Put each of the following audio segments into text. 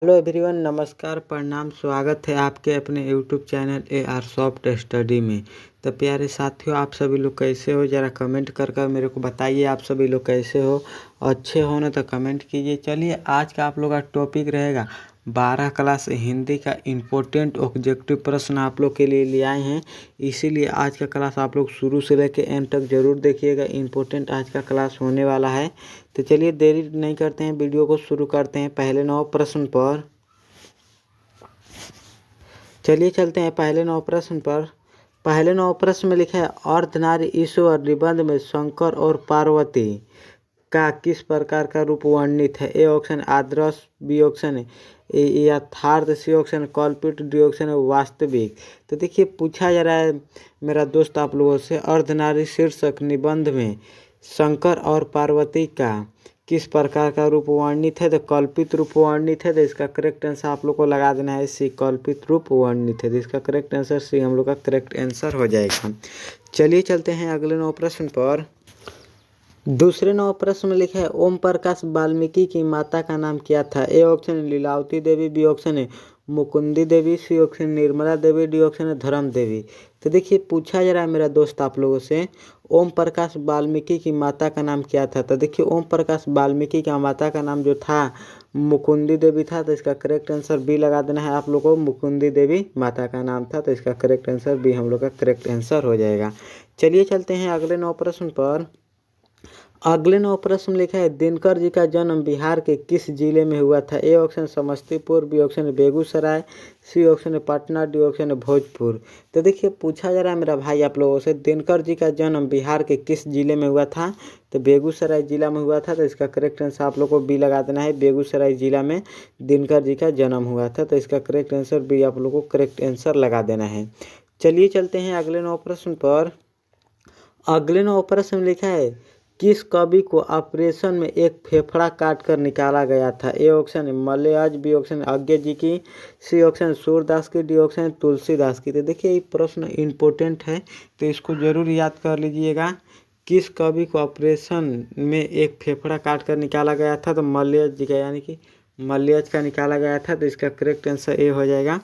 Hello everyone, नमस्कार, प्रणाम, स्वागत है आपके अपने YouTube channel AR soft study में। तो प्यारे साथियों, आप सभी लोग कैसे हो? ज़रा कमेंट कर मेरे को बताइए आप सभी लोग कैसे हो। अच्छे हो ना तो कमेंट कीजिए। चलिए, आज का आप लोग का टॉपिक रहेगा 12 क्लास हिंदी का इम्पोर्टेंट ऑब्जेक्टिव प्रश्न आप लोग के लिए ले आए हैं। इसीलिए आज का क्लास आप लोग शुरू से लेकर एंड तक ज़रूर देखिएगा। इम्पोर्टेंट आज का क्लास होने वाला है। तो चलिए देरी नहीं करते हैं, वीडियो को शुरू करते हैं। पहले 9 प्रश्न पर चलिए चलते हैं। पहले 9 प्रश्न पर। पहले 9 प्रश्न में लिखा है, अर्धनारी ईश्वर निबंध में शंकर और पार्वती का किस प्रकार का रूप वर्णित है? ए ऑप्शन आदर्श, बी ऑप्शन यथार्थ, सी ऑप्शन कल्पित, डी ऑप्शन वास्तविक। तो देखिए, पूछा जा रहा है मेरा दोस्त आप लोगों से, अर्धनारी शीर्षक निबंध में शंकर और पार्वती का किस प्रकार का रूप वर्णित है? तो कल्पित रूप वर्णित है। तो इसका करेक्ट आंसर आप लोग को लगा देना है सी, कल्पित रूप वर्णित है। तो इसका करेक्ट आंसर सी हम लोग का करेक्ट आंसर हो जाएगा। चलिए चलते हैं अगले 9 प्रश्न पर। दूसरे 9 प्रश्न में लिखा है, ओम प्रकाश वाल्मीकि की माता का नाम क्या था? A option Leelavati Devi, B option है Mukundi Devi, C option Nirmala Devi, D option है धर्म देवी। तो देखिए, पूछा जा रहा है मेरा दोस्त आप लोगों से, ओम प्रकाश वाल्मीकि की माता का नाम क्या था? तो देखिए, ओम प्रकाश वाल्मीकि का माता का नाम जो था मुकुंदी देवी था। तो इसका करेक्ट आंसर बी लगा देना है आप लोग को, मुकुंदी देवी माता का नाम था। तो इसका करेक्ट आंसर बी हम लोग का करेक्ट आंसर हो जाएगा। चलिए चलते हैं अगले 9 प्रश्न पर। अगले 9 प्रश्न में लिखा है, दिनकर जी का जन्म बिहार के किस जिले में हुआ था? A option Samastipur, B option Begusarai, C option Patna, D option Bhojpur. तो देखिए, पूछा जा रहा है मेरा भाई आप लोगों से, दिनकर जी का जन्म बिहार के किस जिले में हुआ था? तो बेगूसराय जिला में हुआ था। तो इसका करेक्ट आंसर आप लोग को बी लगा देना है, बेगूसराय जिला में दिनकर जी का जन्म हुआ था। तो इसका करेक्ट आंसर बी आप लोग को करेक्ट आंसर लगा देना है। चलिए चलते हैं अगले 9 प्रश्न पर। अगले 9 प्रश्न में लिखा है, किस कवि को ऑपरेशन में एक फेफड़ा काट कर निकाला गया था? ए ऑप्शन है मलयाज, बी ऑप्शन अज्ञे जी की, सी ऑप्शन सूरदास की, डी ऑप्शन तुलसीदास की। तो देखिए, ये प्रश्न इम्पोर्टेंट है, तो इसको जरूर याद कर लीजिएगा। किस कवि को ऑपरेशन में एक फेफड़ा काट कर निकाला गया था? तो मलयाज जी का, यानी कि मलयाज का निकाला गया था। तो इसका करेक्ट आंसर ए हो जाएगा,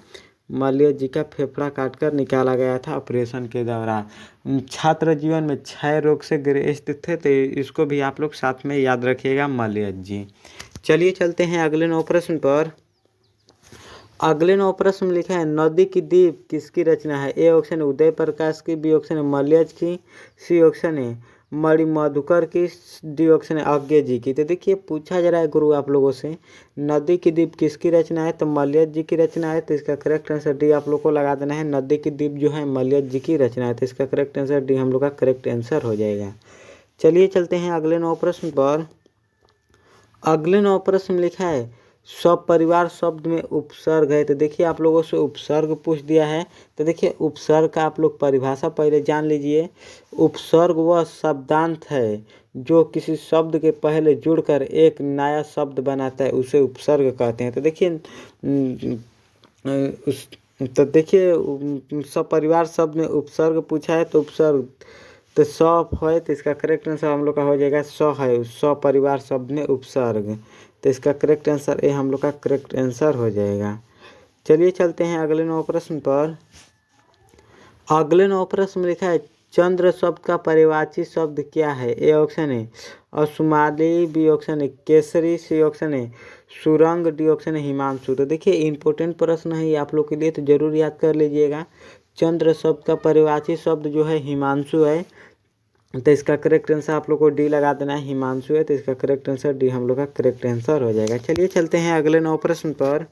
मलय जी का फेफड़ा काटकर निकाला गया था ऑपरेशन के दौरान। छात्र जीवन में क्षय रोग से ग्रस्त थे। तो इसको भी आप लोग साथ में याद रखिएगा, मलय जी। चलिए चलते हैं अगले 9 प्रश्न पर। अगले 9 प्रश्न में लिखा है, नदी की दीप किसकी रचना है? ए ऑप्शन उदय प्रकाश की, बी ऑप्शन मलयज की, सी ऑप्शन है मणि मधुकर की, डी ऑप्शन है अज्ञे जी की। तो देखिए, पूछा जा रहा है गुरु आप लोगों से, नदी की दीप किसकी रचना है? तो मलयज जी की रचना है। तो इसका करेक्ट आंसर डी आप लोग को लगा देना है, नदी की दीप जो है मलयज जी की रचना है। तो इसका करेक्ट आंसर डी हम लोग का करेक्ट आंसर हो जाएगा। चलिए चलते हैं अगले 9 प्रश्न पर। अगले 9 प्रश्न में लिखा है, सपरिवार शब्द में उपसर्ग है। तो देखिए, आप लोगों से उपसर्ग पूछ दिया है। तो देखिए, उपसर्ग का आप लोग परिभाषा पहले जान लीजिए। उपसर्ग वह शब्दांत है जो किसी शब्द के पहले जुड़कर एक नया शब्द बनाता है, उसे उपसर्ग कहते हैं। तो देखिए, सपरिवार शब्द में उपसर्ग पूछा है। तो उपसर्ग तो स है। तो इसका करेक्ट आंसर हम लोग का हो जाएगा स है, सपरिवार शब्द में उपसर्ग। तो इसका करेक्ट आंसर ए हम लोग का करेक्ट आंसर हो जाएगा। चलिए चलते हैं अगले 9 प्रश्न पर। अगले 9 प्रश्न में लिखा है, चंद्र शब्द का पर्यायवाची शब्द क्या है? ए ऑप्शन है असुमाली, बी ऑप्शन है केसरी, सी ऑप्शन है सुरंग, डी ऑप्शन है हिमांशु। तो देखिए, इंपॉर्टेंट प्रश्न है ये आप लोग के लिए, तो जरूर याद कर लीजिएगा। चंद्र शब्द का पर्यायवाची शब्द जो है हिमांशु है। तो इसका करेक्ट आंसर आप लोग को डी लगा देना है, हिमांशु है। तो इसका करेक्ट आंसर डी हम लोग का करेक्ट आंसर हो जाएगा। चलिए चलते हैं अगले 9 प्रश्न पर।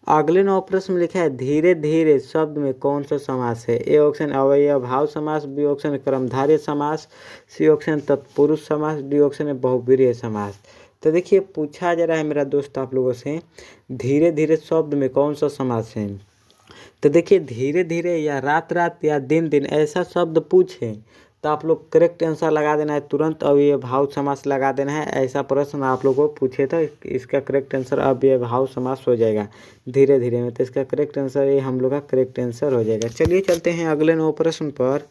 अगले 9 प्रश्न में लिखा है, धीरे धीरे शब्द में कौन सा समास है? ए ऑप्शन अव्ययभाव समास, बी ऑप्शन कर्मधारय समास, सी ऑप्शन तत्पुरुष समास, डी ऑप्शन है बहुव्रीहि समास। तो देखिए, पूछा जा रहा है मेरा दोस्त आप लोगों से, धीरे धीरे शब्द में कौन सा समास है? तो देखिए, धीरे धीरे या रात रात या दिन दिन ऐसा शब्द पूछे तो आप लोग करेक्ट आंसर लगा देना है, तुरंत अव्ययभाव समास लगा देना है। ऐसा प्रश्न आप लोगों को पूछे तो इसका करेक्ट आंसर अव्ययभाव समास हो जाएगा धीरे धीरे में। तो इसका करेक्ट आंसर ये हम लोग का करेक्ट आंसर हो जाएगा। चलिए चलते हैं अगले 9 प्रश्न पर।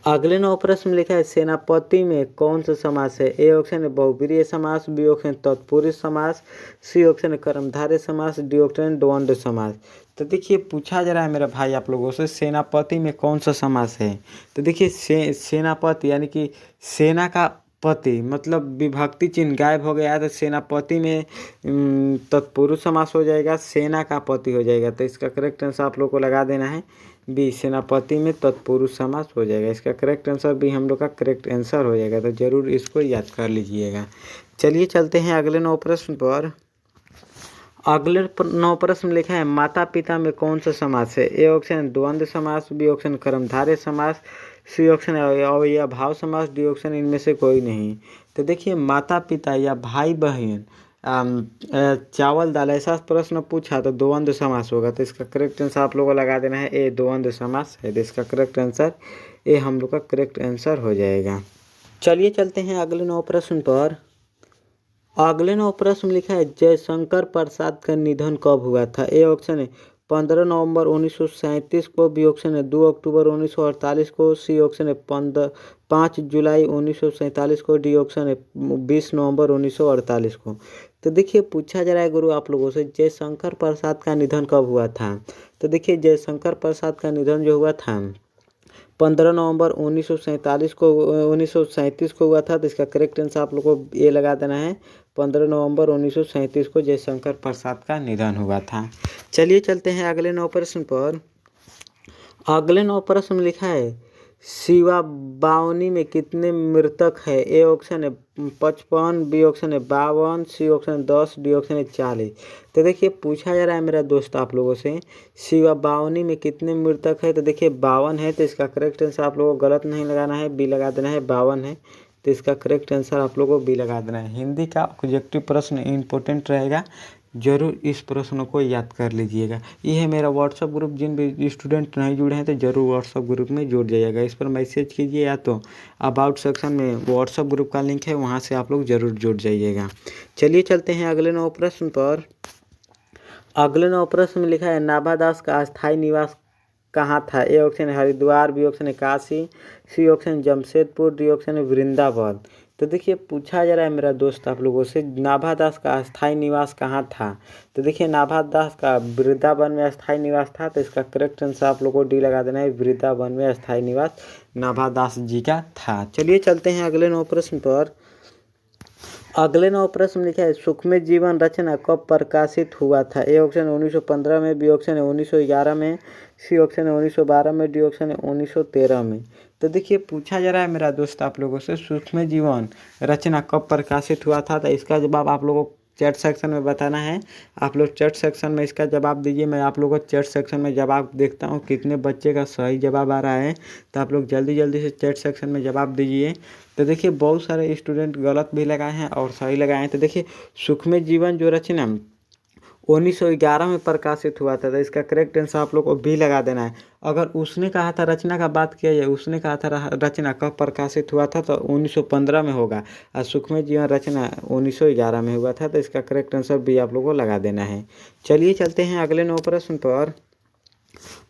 अगले नौ प्रश्न में लिखा है सेनापति में कौन सा समास है। ए ऑप्शन है बहुब्रीहि समास, बी ऑप्शन तत्पुरुष समास, सी ऑप्शन है कर्मधारय समास, डी ऑप्शन द्वंद्व समास। तो देखिए पूछा जा रहा है मेरा भाई आप लोगों से सेनापति में कौन सा समास है। तो देखिए सेनापति यानी कि सेना का पति मतलब विभक्ति चिन्ह गायब हो गया है, तो सेनापति में तत्पुरुष समास हो जाएगा, सेना का पति हो जाएगा। तो इसका करेक्ट आंसर आप लोग को लगा देना है बी, सेनापति में तत्पुरुष समास हो जाएगा। इसका करेक्ट आंसर भी हम लोग का करेक्ट आंसर हो जाएगा, तो जरूर इसको याद कर लीजिएगा। चलिए चलते हैं अगले नौ प्रश्न पर। अगले नौ प्रश्न में लिखा है माता पिता में कौन सा समास है। ए ऑप्शन द्वंद्व समास, बी ऑप्शन कर्मधारय समास, सी ऑप्शन अव्ययभाव समास, डी ऑप्शन इनमें से कोई नहीं। तो देखिए माता पिता या भाई बहन चावल दाल ऐसा प्रश्न पूछा तो द्वंद्व समास होगा। तो इसका करेक्ट आंसर आप लोगों को लगा देना है ए, द्वंद्व समास है। तो इसका करेक्ट आंसर ए हम लोग का करेक्ट आंसर हो जाएगा। चलिए चलते हैं अगले नौ प्रश्न पर। अगले नौ प्रश्न में लिखा है जयशंकर प्रसाद का निधन कब हुआ था। ए ऑप्शन है 15 नवंबर 1937 को, बी ऑप्शन है 2 अक्टूबर 1948 को, सी ऑप्शन है 5 जुलाई 1947 को, डी ऑप्शन है 20 नवंबर 1948 को। तो देखिए पूछा जा रहा है गुरु आप लोगों से जयशंकर प्रसाद का निधन कब हुआ था। तो देखिए जयशंकर प्रसाद का निधन जो हुआ था 15 नवंबर 1937 को हुआ था। तो इसका करेक्ट आंसर आप लोग को ये लगा देना है 15 नवंबर 1937 को जयशंकर प्रसाद का निधन हुआ था। चलिए चलते हैं अगले नौ प्रश्न पर। अगले नौ प्रश्न में लिखा है शिवा बावनी में कितने मृतक है। ए ऑप्शन है 55, बी ऑप्शन है 52, सी ऑप्शन है 10, डी ऑप्शन है 40। तो देखिए पूछा जा रहा है मेरा दोस्त आप लोगों से शिवा बावनी में कितने मृतक है। तो देखिए 52 है। तो इसका करेक्ट आंसर आप लोगों को गलत नहीं लगाना है, बी लगा देना है 52 है। तो इसका करेक्ट आंसर आप लोगों को बी लगा देना है। हिंदी का ऑब्जेक्टिव प्रश्न इम्पोर्टेंट रहेगा, जरूर इस प्रश्नों को याद कर लीजिएगा। ये है मेरा व्हाट्सअप ग्रुप, जिन भी स्टूडेंट नहीं जुड़े हैं तो जरूर व्हाट्सअप ग्रुप में जुड़ जाइएगा। इस पर मैसेज कीजिए या तो अबाउट सेक्शन में व्हाट्सअप ग्रुप का लिंक है, वहाँ से आप लोग जरूर जुड़ जाइएगा। चलिए चलते हैं अगले नौ प्रश्न पर। अगले नौ प्रश्न में लिखा है नाभादास का अस्थायी निवास कहाँ था। ए ऑप्शन है हरिद्वार, बी ऑप्शन है Kashi, C option Jamshedpur, D option है वृंदावन। तो देखिए पूछा जा रहा है मेरा दोस्त आप लोगों से नाभादास का अस्थायी निवास कहाँ था। तो देखिए नाभादास का वृंदावन में अस्थायी निवास था। तो इसका करेक्ट आंसर आप लोगों को डी लगा देना है, वृंदावन में अस्थायी निवास नाभादास जी का था। चलिए चलते हैं अगले नौ प्रश्न पर। अगले नौ प्रश्न लिखा है सुखमय जीवन रचना कब प्रकाशित हुआ था। ए ऑप्शन 1915 में, बी ऑप्शन है 1911 में, सी ऑप्शन है 1912 में, डी ऑप्शन है 1913 में। तो देखिए पूछा जा रहा है मेरा दोस्त आप लोगों से सुखमय जीवन रचना कब प्रकाशित हुआ था। तो इसका जवाब आप लोगों को चैट सेक्शन में बताना है। आप लोग चैट सेक्शन में इसका जवाब दीजिए। मैं आप लोगों को चैट सेक्शन में जवाब देखता हूँ कितने बच्चे का सही जवाब आ रहा है। तो आप लोग जल्दी जल्दी से चैट सेक्शन में जवाब दीजिए। तो देखिए बहुत सारे स्टूडेंट गलत भी लगाए हैं और सही लगाए हैं। तो देखिए सुखमय जीवन जो रचना 1911 में प्रकाशित हुआ था। तो इसका करेक्ट आंसर आप लोग को भी लगा देना है। अगर उसने कहा था रचना का बात किया जाए, उसने कहा था रचना कब प्रकाशित हुआ था तो 1915 में होगा, और सुखमय जीवन रचना 1911 में हुआ था। तो इसका करेक्ट आंसर भी आप लोग को लगा देना है। चलिए चलते हैं अगले नौ प्रश्न पर।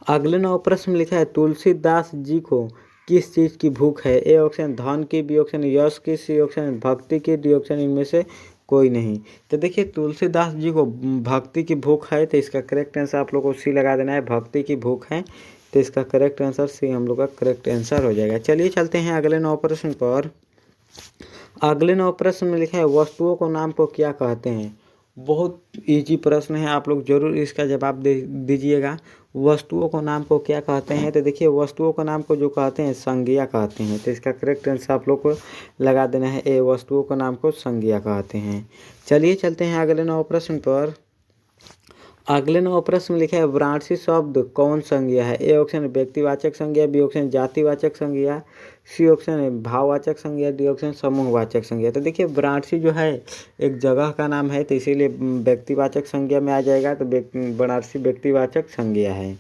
अगले नौ प्रश्न में लिखा है तुलसीदास जी को किस चीज़ की भूख है। ए ऑप्शन धन की, बी ऑप्शन यश की, सी ऑप्शन भक्ति की, डी ऑप्शन इनमें से कोई नहीं। तो देखिए तुलसीदास जी को भक्ति की भूख है। तो इसका करेक्ट आंसर आप लोग को सी लगा देना है, भक्ति की भूख है। तो इसका करेक्ट आंसर सी हम लोग का करेक्ट आंसर हो जाएगा। चलिए चलते हैं अगले नौ प्रश्न पर। अगले नौ प्रश्न में लिखा है वस्तुओं को नाम को क्या कहते हैं। बहुत इजी प्रश्न है, आप लोग जरूर इसका जवाब दे दीजिएगा। वस्तुओं को नाम को क्या कहते हैं। तो देखिए वस्तुओं को नाम को जो कहते हैं संज्ञा कहते हैं। तो इसका करेक्ट आंसर आप लोग को लगा देना है ए, वस्तुओं को नाम को संज्ञा कहते हैं। चलिए चलते हैं अगले नौ प्रश्न पर। अगले नौ प्रश्न में लिखा है वाराणसी शब्द कौन संज्ञा है। ए ऑप्शन है व्यक्तिवाचक संज्ञा, बी ऑप्शन जातिवाचक संज्ञा, सी ऑप्शन है भाववाचक संज्ञा, डी ऑप्शन समूहवाचक संज्ञा। तो देखिए वाराणसी जो है एक जगह का नाम है, तो इसीलिए व्यक्तिवाचक संज्ञा में आ जाएगा। तो वाराणसी व्यक्तिवाचक संज्ञा है।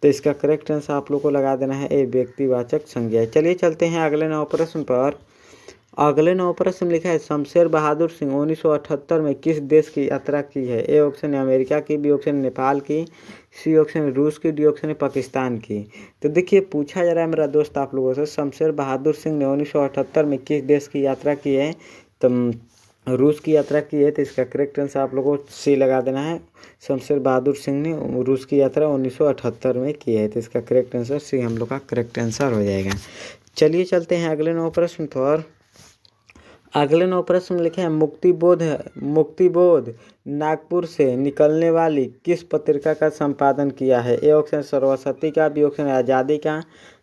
तो इसका करेक्ट आंसर आप लोग को लगा देना है ए, व्यक्तिवाचक संज्ञा। चलिए चलते हैं अगले नौ प्रश्न पर। अगले 9 प्रश्न में लिखा है शमशेर बहादुर सिंह 1978 में किस देश की यात्रा की है? ए ऑप्शन है अमेरिका की, बी ऑप्शन है नेपाल की, सी ऑप्शन है रूस की, डी ऑप्शन है पाकिस्तान की। तो देखिए पूछा जा रहा है मेरा दोस्त आप लोगों से, शमशेर बहादुर सिंह ने 1978 में किस देश की यात्रा की है? तो रूस की यात्रा की है, तो इसका करेक्ट आंसर आप लोगों को सी लगा देना है। शमशेर बहादुर सिंह ने रूस की यात्रा 1978 में की है, तो इसका करेक्ट आंसर सी हम लोग का करेक्ट आंसर हो जाएगा। चलिए चलते हैं अगले 9 प्रश्न पर। अगले 9 प्रश्न में लिखे हैं मुक्तिबोध नागपुर से निकलने वाली किस पत्रिका का संपादन किया है? ए ऑप्शन सरस्वती का, बी ऑप्शन है आज़ादी का,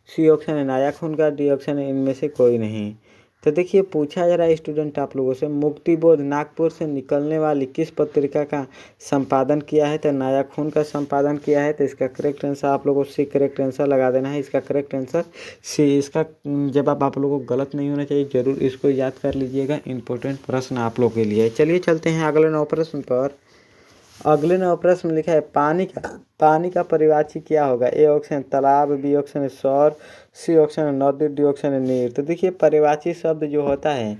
सी ऑप्शन है नया खून का, डी ऑप्शन है इनमें से कोई नहीं। तो देखिए पूछा जा रहा है स्टूडेंट आप लोगों से, मुक्तिबोध नागपुर से निकलने वाली किस पत्रिका का संपादन किया है? तो नया खून का संपादन किया है, तो इसका करेक्ट आंसर आप लोगों को सी करेक्ट आंसर लगा देना है। इसका करेक्ट आंसर सी। इसका जवाब आप लोगों को गलत नहीं होना चाहिए, जरूर इसको याद कर लीजिएगा, इंपॉर्टेंट प्रश्न आप लोगों के लिए। चलिए चलते हैं अगले 9 प्रश्न पर। अगले 9 प्रश्न में लिखा है पानी का परिभाषी क्या होगा? ए ऑप्शन तालाब, बी ऑप्शन है सौर, सी ऑप्शन है नदी, डी ऑप्शन है नीर। तो देखिए परिभाषी शब्द जो होता है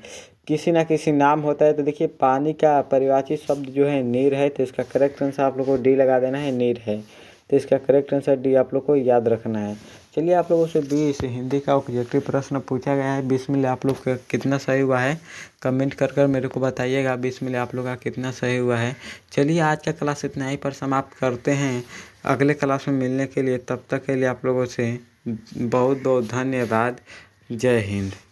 किसी ना किसी नाम होता है, तो देखिए पानी का परिभाषी शब्द जो है नीर है, तो इसका करेक्ट आंसर आप लोग को डी लगा देना है, नीर है। तो इसका करेक्ट आंसर डी आप लोग को याद रखना है। चलिए आप लोगों से 20 हिंदी का ऑब्जेक्टिव प्रश्न पूछा गया है, 20 में आप लोग का कितना सही हुआ है कमेंट कर मेरे को बताइएगा, 20 में आप लोग का कितना सही हुआ है। चलिए आज का क्लास इतना ही पर समाप्त करते हैं, अगले क्लास में मिलने के लिए, तब तक के लिए आप लोगों से बहुत बहुत धन्यवाद। जय हिंद।